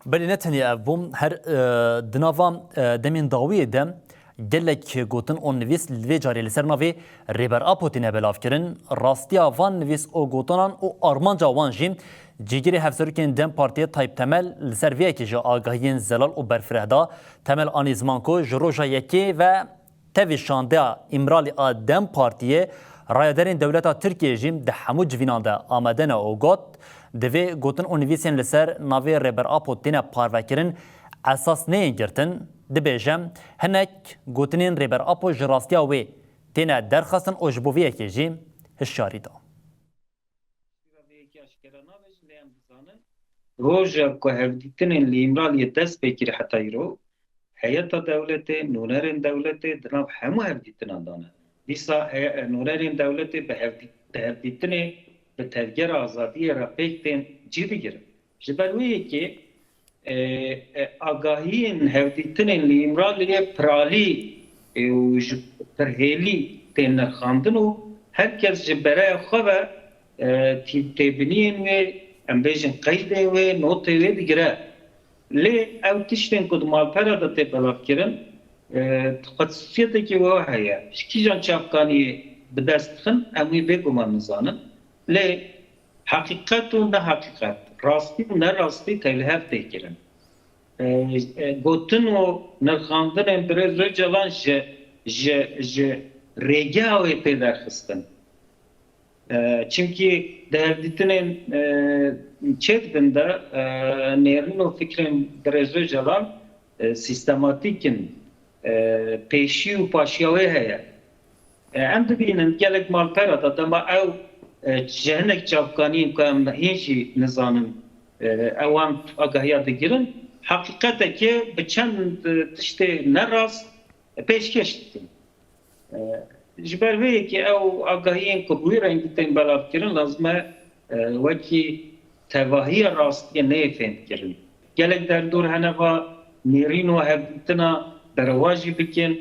بلی نتنی ابوم هر دناوام دمین داوی دم گلک گوتن اون نویس لوی جاری لسر ناوی ریبر آپوتینه بلاف کرن راستیا وان نویس او گوتنان او آرمان جوان جیم جیگری هفزرکن دم پارتی تایپ تمل لسر وی که جا آگاهین زلال و برفرهدا تمل آنیزمانکو جروجا یکی و تاوی شانده امرالی آدم پارتیه رایدارین دولتا ترکیه جیم ده همو جوینان ده آمدن او گوت دوی گوتن اون نویسین لسر ناوی ریبر آپوتینه پاروکرن اساس نه گرتن دبیجم هنک گوتنین ریبر آپو جراستیا وی تینه درخواستن اوجبویه که جیم هشاری دا روژا که هفدیتنین لیمرالی دست بکری حتی ایرو حیات دولت نونرین دولت دناب همو هفدیتنان دانه دیسا نونرین دولت به هفدیتنه به تذکر آزادی را پیکتین جی بگیرن جبرویه که آگاهین هفدیتنین لیمرالی پرالی و پرهیلی تین نرخاندن و هرکس جبرای خواه تیبنین و امبیجن قیده و نوته و بگیره لی او تشتین کد مالپره دا تی بلاف کرن خصوصیتی که واه هیا شکی جان چاپکانی بدست خن امی بگمان نزانن لی حقیقت و نه حقیقت راستی و نه راستی تلهف دیگرن گوتن و نرخاندن امبرز رو جوان ج ریگه اوی پیدا خستن çünkü derditinin çetkinde nerin o fikrin derece jalan sistematikin peşi u paşyawe heye. Em dibinin gelek malpera da dema ev cehennek çapkanîn ku em hêjî nizanin ewan agahiya digirin hakikate ki bi çend tiştê nerast pêşkeş dikin. جبر وی که او آگاهی کبوی رنگ تیم بلاف کردن لازمه وکی تواهی راستی نیفند کردن. گلک در دور هنوا نیرین و هفتنا برواجی بکن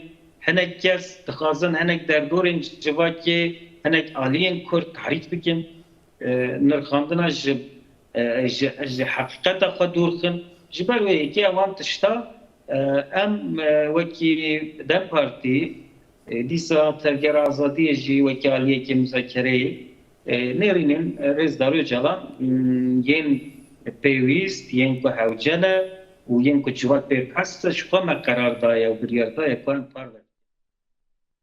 هنگ کس تخازن هنگ در دور جواکی هنگ آلین کرد تعریف بکن نرخاندنا ج حقیقت خود دور کن جبر وی که اوان تشتا ام وکی دم پارتی دیسا ترگر آزادی جی وکالیه که مذاکره نرینن رزدارو جلان ین پیویست ین که هوجنه و ین که جوات پیپسته شما قرار دایه و بریار دایه کنم پارده